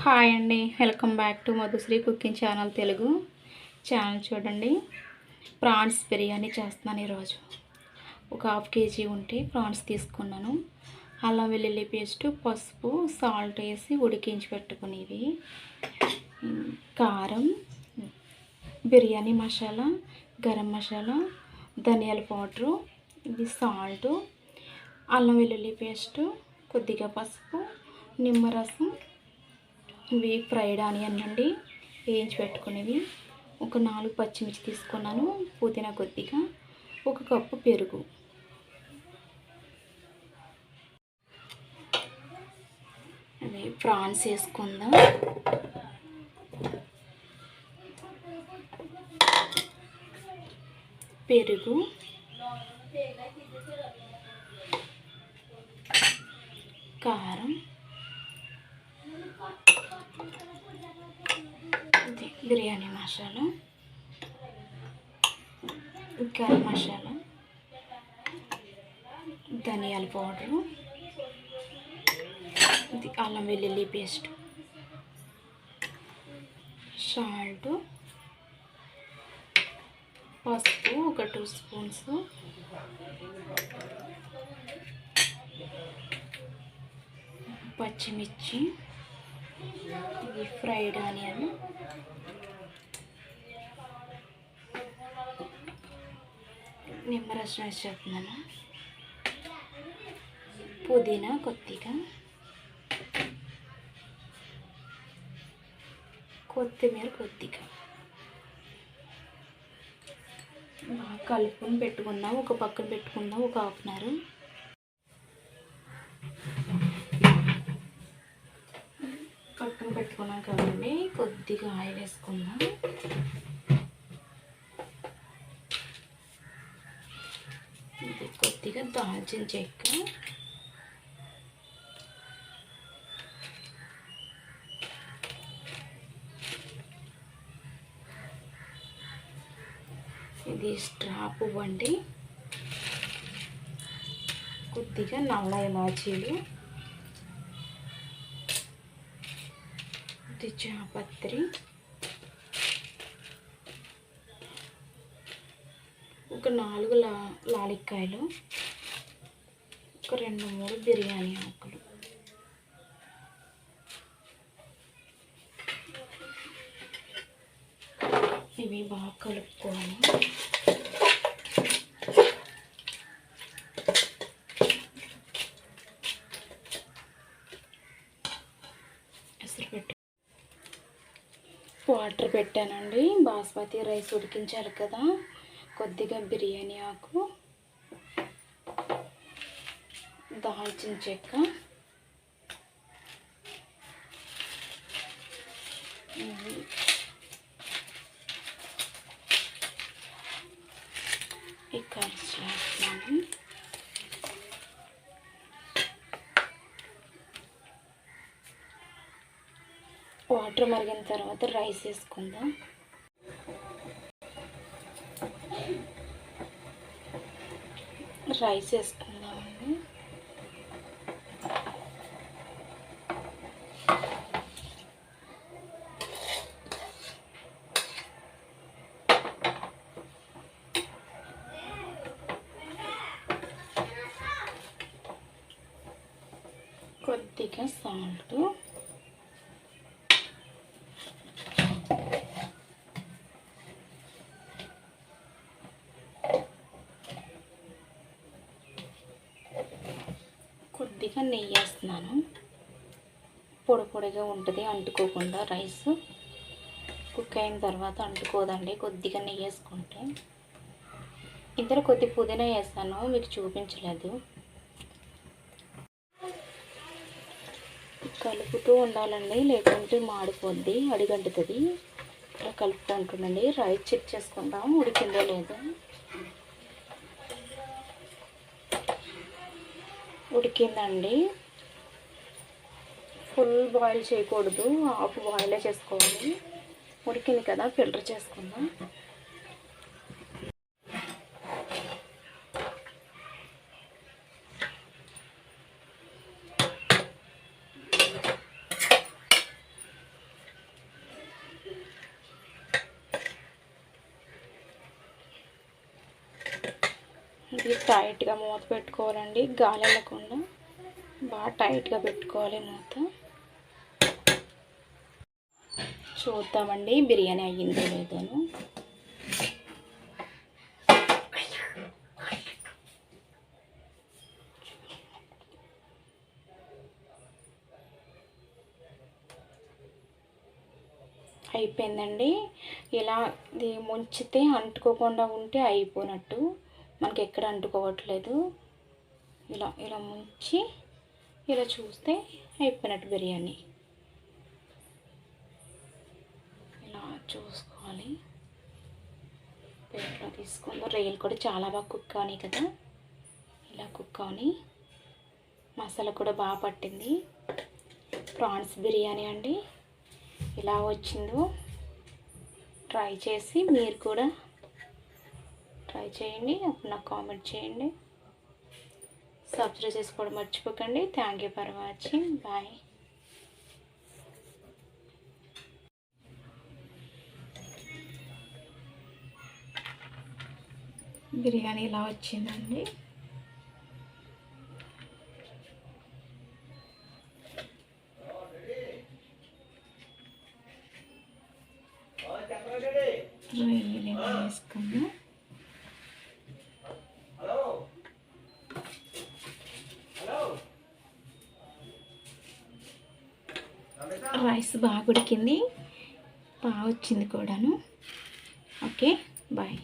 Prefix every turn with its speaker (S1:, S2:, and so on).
S1: Hi అండి, welcome back to Madhushree cooking channel Telugu channel. చూడండి, prawns biryani చేస్తున్నాను ఈరోజు. ఒక హాఫ్ కేజీ ఉంటే ప్రాన్స్ తీసుకున్నాను. అల్లం వెల్లుల్లి పేస్టు, పసుపు, సాల్ట్ వేసి ఉడికించి పెట్టుకునేవి, కారం, బిర్యానీ మసాలా, గరం మసాలా, ధనియాల పౌడరు, ఇది సాల్టు, అల్లం వెల్లుల్లి పేస్టు, కొద్దిగా పసుపు, నిమ్మరసం, ఇవి ఫ్రైడ్ ఆనియన్ అండి, వేయించి పెట్టుకునేవి. ఒక 4 పచ్చిమిర్చి తీసుకున్నాను, పుదీనా కొద్దిగా, 1 కప్పు పెరుగు. అవి ప్రాన్స్ వేసుకుందాం. పెరుగు, కారం, బిర్యానీ మసాలా, గరం మసాలా, ధనియాల పౌడరు, ఇది అల్లం వెల్లుల్లి పేస్ట్, సాల్ట్, పసుపు ఒక 2 స్పూన్స్, పచ్చిమిర్చి, ఇది ఫ్రైడ్ ఆనియన్, నిమ్మరసం వేసి చెప్తున్నాను, పుదీనా కొద్దిగా, కొత్తిమీర కొద్దిగా. బాగా కలుపుకొని పెట్టుకుందాం. ఒక పక్కన పెట్టుకుందాం ఒక హాఫ్ అన్ అవర్. పక్కన పెట్టుకున్నాం కదండి, కొద్దిగా ఆయిల్ వేసుకుందాం. ఇది కొద్దిగా దాల్చిన చెక్క, ఇది స్ట్రా పువ్వు అండి, కొద్దిగా నల్ల ఇలాచీలు, ఇది జాపత్రి, ఒక 4 లాలిక్కాయలు, ఒక 2-3 బిర్యానీ ఆకులు. ఇవి బాగా కలుపుకోవాలి. వాటర్ పెట్టానండి, బాస్మతి రైస్ ఉడికించాలి కదా. కొద్దిగా బిర్యానీ ఆకు, దాల్చిన చెక్క, ఈ కర్రీస్ వేస్తున్నాను. వాటర్ మరిగిన తర్వాత రైస్ వేసుకుందాం. రైస్ వేసుకుందామండి. కొద్దిగా సాల్ట్, కొద్దిగా నెయ్యి వేస్తున్నాను. పొడి పొడిగా ఉంటుంది, అంటుకోకుండా. రైస్ కుక్ అయిన తర్వాత అంటుకోదండి, కొద్దిగా నెయ్యి వేసుకుంటే. ఇందులో కొద్ది పుదీనా వేస్తాను, మీకు చూపించలేదు. కలుపుతూ ఉండాలండి, లేకుంటే మాడిపోద్ది, అడిగంటుతుంది. ఇలా కలుపుకుంటుండండి. రైస్ చెక్ చేసుకుందాం ఉడికిందో లేదో. ఉడికిందండి. ఫుల్ బాయిల్ చేయకూడదు, హాఫ్ బాయిలే చేసుకోవాలి. ఉడికింది కదా, ఫిల్టర్ చేసుకుందాం. ఇది టైట్గా మూత పెట్టుకోవాలండి, గాలి వెళ్ళకుండా బాగా టైట్గా పెట్టుకోవాలి మూత. చూద్దామండి బిర్యానీ అయ్యిందో లేదోను. అయిపోయిందండి. ఇలా ఇది ముంచితే అంటుకోకుండా ఉంటే అయిపోయినట్టు, మనకి ఎక్కడ అంటుకోవట్లేదు. ఇలా ఇలా ముంచి ఇలా చూస్తే అయిపోయినట్టు బిర్యానీ. ఇలా చూసుకోవాలి. ప్లేట్లో తీసుకుందాం. రొయ్యలు కూడా చాలా బాగా కుక్ అవని కదా, ఇలా కుక్ అవని. మసాలా కూడా బాగా పట్టింది. ప్రాన్స్ బిర్యానీ అండి ఇలా వచ్చిందో ట్రై చేసి మీరు కూడా ట్రై చేయండి. అప్పుడు నాకు కామెంట్ చేయండి. సబ్స్క్రైబ్ చేసుకోవడం మర్చిపోకండి. Thank you for watching. Bye. Biryani ఇలా వచ్చిందండి. రొయ్యలు వేసుకున్నాం. రైస్ బాగా ఉడికింది, బాగా వచ్చింది కూడాను. Okay bye.